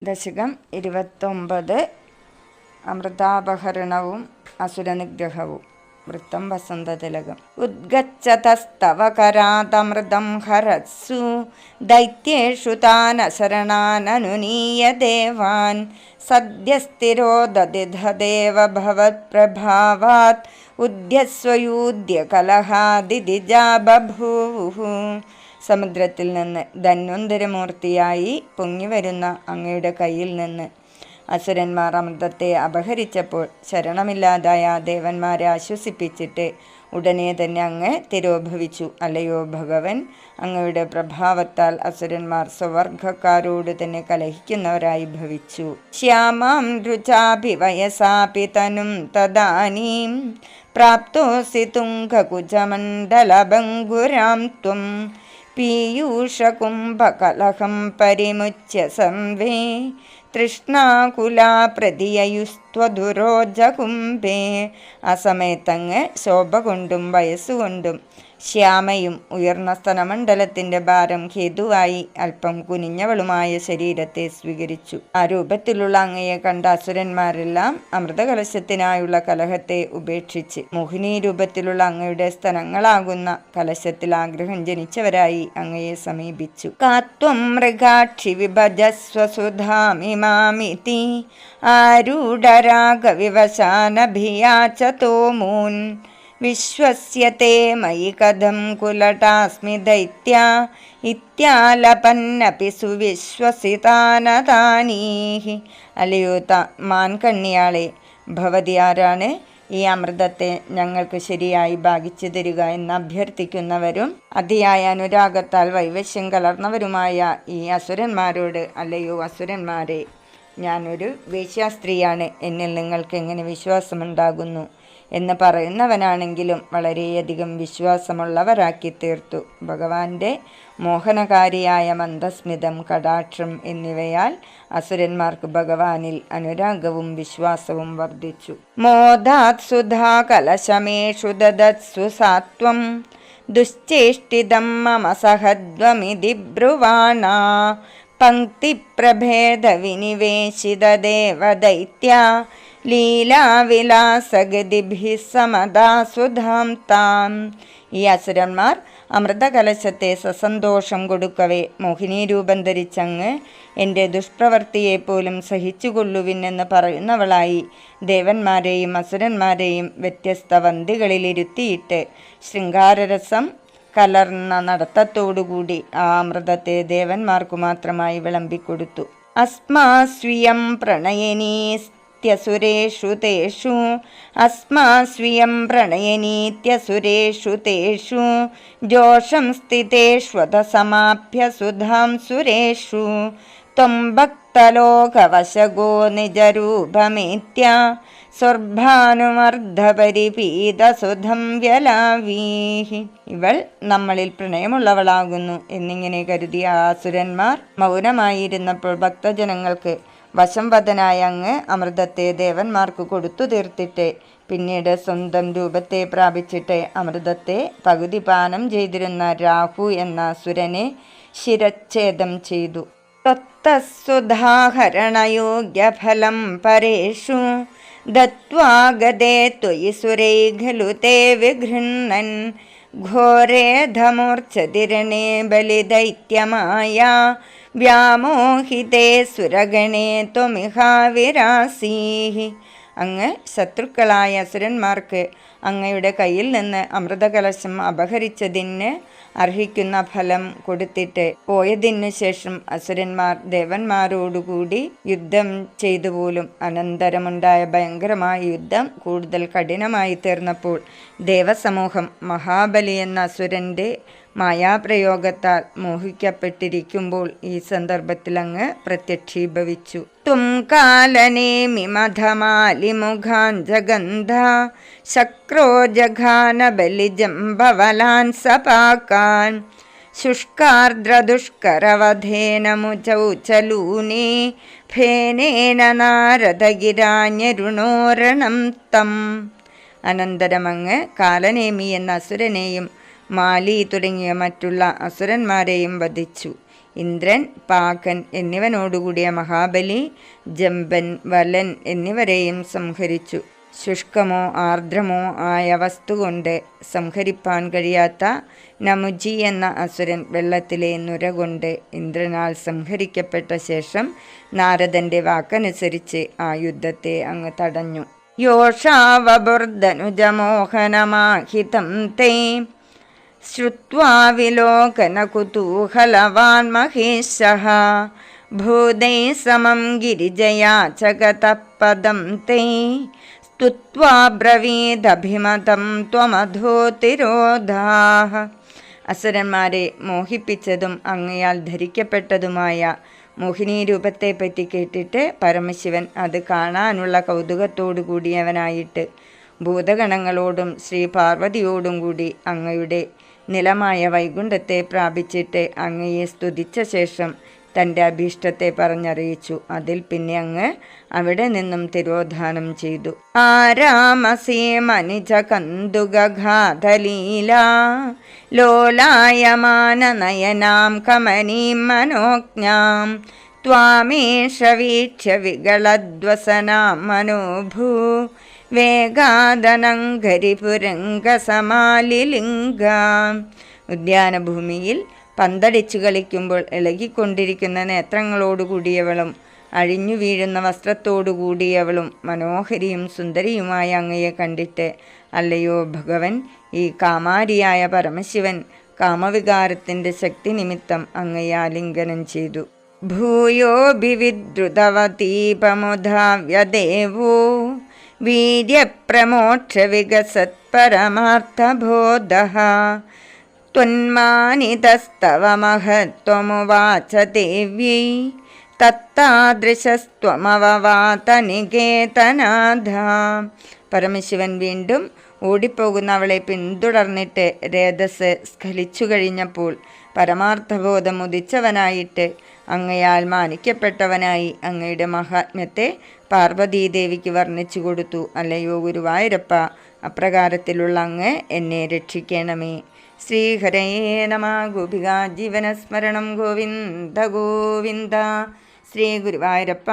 ദശകം 29 അമൃതാപഹരണവും അസുരനിഗ്രഹവും. വൃത്തം വസന്തതിലകം. ഉദ്ഗച്ഛതസ്തവ കരാതമൃതം ഹരത്സു ദൈത്യേഷു താനശരണാനനുനീയ ദേവാൻ സദ്യസ്ഥിരോദതിധദേവ ഭവത്പ്രഭാവാത് ഉദ്യസ്വയൂദ്യ കലഹാദിദിജാ ബഭൂവുഃ. സമുദ്രത്തിൽ നിന്ന് ധന്വന്തരമൂർത്തിയായി പൊങ്ങിവരുന്ന അങ്ങയുടെ കയ്യിൽ നിന്ന് അസുരന്മാർ അമൃതത്തെ അപഹരിച്ചപ്പോൾ ശരണമില്ലാതായ ദേവന്മാരെ ആശ്വസിപ്പിച്ചിട്ട് ഉടനെ തന്നെ അങ്ങ് തിരോഭവിച്ചു. അല്ലയോ ഭഗവൻ, അങ്ങയുടെ പ്രഭാവത്താൽ അസുരന്മാർ സ്വവർഗക്കാരോട് തന്നെ കലഹിക്കുന്നവരായി ഭവിച്ചു. ശ്യാമാം രുചാപി വയസാപി തനും തദാനീം പ്രാപ്തോസി തുംഗകുജമണ്ഡലഭംഗുരാം ത്വം പീയൂഷകുംഭകലഹം പരിമുച്യ സംവേ തൃഷ്ണാകുലാ പ്രതിയയുസ്ത്വദുരോജകുംഭേ. ആ സമയത്തങ്ങ് ശോഭ കൊണ്ടും വയസ്സുകൊണ്ടും ശ്യാമയും ഉയർന്ന സ്തനമണ്ഡലത്തിന്റെ ഭാരം ഹേതുവായി അല്പം കുനിഞ്ഞവളുമായ ശരീരത്തെ സ്വീകരിച്ചു. ആ രൂപത്തിലുള്ള അങ്ങയെ കണ്ട അസുരന്മാരെല്ലാം അമൃതകലശത്തിനായുള്ള കലഹത്തെ ഉപേക്ഷിച്ച് മോഹിനി രൂപത്തിലുള്ള അങ്ങയുടെ സ്തനങ്ങളാകുന്ന കലശത്തിൽ ആഗ്രഹം ജനിച്ചവരായി അങ്ങയെ സമീപിച്ചു. കാത്വം മൃഗാക്ഷി വിഭജസ്വസുധാമിമാമിതി ആരൂഢരാഗവിവശാനഭിയാചതോ മൂൻ വിശ്വസ്യത്തെ മയി കഥം കുലടാസ്മി ദൈത്യ ഇത്യാലപന്നപി സുവിശ്വസിതാനതാനീഹി. അല്ലയോ മാൻകണ്ണിയാളെ, ഭവതി ആരാണ്? ഈ അമൃതത്തെ ഞങ്ങൾക്ക് ശരിയായി ഭാഗിച്ചു തരിക എന്ന് അഭ്യർത്ഥിക്കുന്നവരും അതിയായ അനുരാഗത്താൽ വൈവശ്യം കലർന്നവരുമായ ഈ അസുരന്മാരോട്, അല്ലയോ അസുരന്മാരെ, ഞാനൊരു വേശ്യാസ്ത്രീയാണ്, എന്നിൽ നിങ്ങൾക്ക് എങ്ങനെ വിശ്വാസമുണ്ടാകുന്നു എന്ന് പറയുന്നവനാണെങ്കിലും വളരെയധികം വിശ്വാസമുള്ളവരാക്കി തീർത്തു. ഭഗവാന്റെ മോഹനകാരിയായ മന്ദസ്മിതം, കടാക്ഷം എന്നിവയാൽ അസുരന്മാർക്ക് ഭഗവാനിൽ അനുരാഗവും വിശ്വാസവും വർദ്ധിച്ചു. മോദാത് സുധാ കലശമേഷു ദദത്സു സാത്വം ദുശ്ചേഷ്ടിതം മമ സഹദ്വമിതി ബ്രുവാണാ പങ്ക്തിപ്രഭേദ വിനിവേശിത ദേവദൈത്യ ലീലാവിലാസഗതിഭിഃ സമദാ സുധാം താം. ഈ അസുരന്മാർ അമൃതകലശത്തെ സസന്തോഷം കൊടുക്കവേ മോഹിനി രൂപം ധരിച്ചങ്ങ് എൻ്റെ ദുഷ്പ്രവൃത്തിയെപ്പോലും സഹിച്ചുകൊള്ളുവിൻ എന്ന് പറയുന്നവളായി ദേവന്മാരെയും അസുരന്മാരെയും വ്യത്യസ്ത വന്തികളിലിരുത്തിയിട്ട് ശൃംഗാരരസം കലർന്ന നടത്തത്തോടുകൂടി ആ അമൃതത്തെ ദേവന്മാർക്കു മാത്രമായി വിളമ്പിക്കൊടുത്തു. അസ്മാസ്വിയം പ്രണയനീത്യസുരേഷു തേഷു അസ്മാസ്വിയം പ്രണയനീത്യസുരേഷു തേഷു ജോഷം സ്ഥിതേഷ്വത സമാപ്യ സുധാം സുരേഷു ത്വം ഭക്തലോകവശഗോ നിജരൂപമേത്യ സ്വർഭാനുമർദ്ധപരിപീതസുധം വ്യലാവീഹി. ഇവൾ നമ്മളിൽ പ്രണയമുള്ളവളാകുന്നു എന്നിങ്ങനെ കരുതിയ ആസുരന്മാർ മൗനമായിരുന്നപ്പോൾ ഭക്തജനങ്ങൾക്ക് വശംവദനായ അങ്ങ് അമൃതത്തെ ദേവന്മാർക്ക് കൊടുത്തു തീർത്തിട്ട് പിന്നീട് സ്വന്തം രൂപത്തെ പ്രാപിച്ചിട്ട് അമൃതത്തെ പകുതി പാനം ചെയ്തിരുന്ന രാഹു എന്ന അസുരനെ ശിരച്ഛേദം ചെയ്തു. തത്തസുധാഹരണയോഗ്യഫലം പരേഷു ദത്വാഗതേ ത്വയി സുരൈ ഖലു തേ വിഗൃഹ്ണൻ ഘോരേധമൂർച്ഛതിരണേ ബലിദൈത്യമായ വ്യാമോഹിതേ സുരഗണേ ത്വമിഹാവിരാസീഹി. അങ്ങ് ശത്രുക്കളായ അസുരന്മാർക്ക് അങ്ങയുടെ കയ്യിൽ നിന്ന് അമൃതകലശം അപഹരിച്ചതിന് അർഹിക്കുന്ന ഫലം കൊടുത്തിട്ട് പോയതിനു ശേഷം അസുരന്മാർ ദേവന്മാരോടുകൂടി യുദ്ധം ചെയ്തു പോലും അനന്തരമുണ്ടായ ഭയങ്കരമായ യുദ്ധം കൂടുതൽ കഠിനമായി തീർന്നപ്പോൾ ദേവസമൂഹം മഹാബലി എന്ന അസുരൻ്റെ മായാപ്രയോഗത്താൽ മോഹിക്കപ്പെട്ടിരിക്കുമ്പോൾ ഈ സന്ദർഭത്തിൽ അങ്ങ് പ്രത്യക്ഷീഭവിച്ചു. തും കാലനേമിമധമാലിമുഖാൻ ജഗന്ധ ശക്രോ ജഘാന ബലിജംബവലാൻ സപാകാൻ ശുഷ്കാർദ്രദുഷ്കരവധേന മുചൗചലൂനേ ഫേനേന നാരദഗിരാന്യരുണോരണം തം. അനന്തരമങ്ങ് കാലനേമി എന്ന അസുരനെയും മാലി തുടങ്ങിയ മറ്റുള്ള അസുരന്മാരെയും വധിച്ചു. ഇന്ദ്രൻ, പാകൻ എന്നിവനോടുകൂടിയ മഹാബലി, ജമ്പൻ, വലൻ എന്നിവരെയും സംഹരിച്ചു. ശുഷ്കമോ ആർദ്രമോ ആയ വസ്തുകൊണ്ട് സംഹരിപ്പാൻ കഴിയാത്ത നമുജി എന്ന അസുരൻ വെള്ളത്തിലെ നുര കൊണ്ട് ഇന്ദ്രനാൽ സംഹരിക്കപ്പെട്ട ശേഷം നാരദന്റെ വാക്കനുസരിച്ച് ആ യുദ്ധത്തെ അങ്ങ് തടഞ്ഞു. യോഷാവബുർധനുജമോഹനമാഹിതം തേ ശ്രുത്വാ വിലോകന കുതൂഹലവാൻ മഹേശഃ ഭൂതൈ സമം ഗിരിജയാ ജഗതഃ പദം തേ സ്തുത്വാ ബ്രവീദഭിമതം ത്വമധോതിരോധാഃ. അസുരന്മാരെ മോഹിപ്പിച്ചതും അങ്ങയാൽ ധരിക്കപ്പെട്ടതുമായ മോഹിനി രൂപത്തെപ്പറ്റി കേട്ടിട്ട് പരമശിവൻ അത് കാണാനുള്ള കൗതുകത്തോടു കൂടിയവനായിട്ട് ഭൂതഗണങ്ങളോടും ശ്രീ പാർവതിയോടും കൂടി അങ്ങയുടെ നിലമായ വൈകുണ്ഠത്തെ പ്രാപിച്ചിട്ട് അങ്ങയെ സ്തുതിച്ച ശേഷം തൻ്റെ അഭീഷ്ടത്തെ പറഞ്ഞറിയിച്ചു. അതിൽ പിന്നെ അങ്ങ് അവിടെ നിന്നും തിരോധാനം ചെയ്തു. ആരാമസേ മനിജ കന്തുകഘാതലീല ലോലായമാന നയനാം കമനീം മനോജ്ഞാം ത്വാമേഷ വീക്ഷ്യ വികളദ്വസനാം മനോഭൂ വേഗാദനങ്കരിപുരംഗസമാലിലിംഗാം. ഉദ്യാനഭൂമിയിൽ പന്തടിച്ചു കളിക്കുമ്പോൾ ഇളകിക്കൊണ്ടിരിക്കുന്ന നേത്രങ്ങളോടുകൂടിയവളും അഴിഞ്ഞു വീഴുന്ന വസ്ത്രത്തോടുകൂടിയവളും മനോഹരിയും സുന്ദരിയുമായ അങ്ങയെ കണ്ടിട്ട്, അല്ലയോ ഭഗവൻ, ഈ കാമാരിയായ പരമശിവൻ കാമവികാരത്തിൻ്റെ ശക്തി നിമിത്തം അങ്ങയെ ആലിംഗനം ചെയ്തു. ഭൂയോഭിവിദ്രുതവതീപമുധാവ്യദേവോ വീര്യപ്രമോക്ഷ വികസത്പരമാർത്ഥബോധഃ ത്വന്മാനിതസ്തവ മഹത്വമുവാച ദേവ്യൈ തത്താദൃശസ്ത്വമവവാതനികേതനാഥ. പരമശിവൻ വീണ്ടും ഓടിപ്പോകുന്ന അവളെ പിന്തുടർന്നിട്ട് രേതസ് സ്ഖലിച്ചു കഴിഞ്ഞപ്പോൾ പരമാർത്ഥബോധം ഉദിച്ചവനായിട്ട് അങ്ങയാൽ മാനിക്കപ്പെട്ടവനായി അങ്ങയുടെ മഹാത്മ്യത്തെ പാർവതീദേവിക്ക് വർണ്ണിച്ചു കൊടുത്തു. അല്ലയോ ഗുരുവായൂരപ്പ, അപ്രകാരത്തിലുള്ള അങ്ങ് എന്നെ രക്ഷിക്കണമേ. ശ്രീഹരേ നമ. ഗോപികാ ജീവനസ്മരണം ഗോവിന്ദ ഗോവിന്ദ. ശ്രീ ഗുരുവായൂരപ്പ.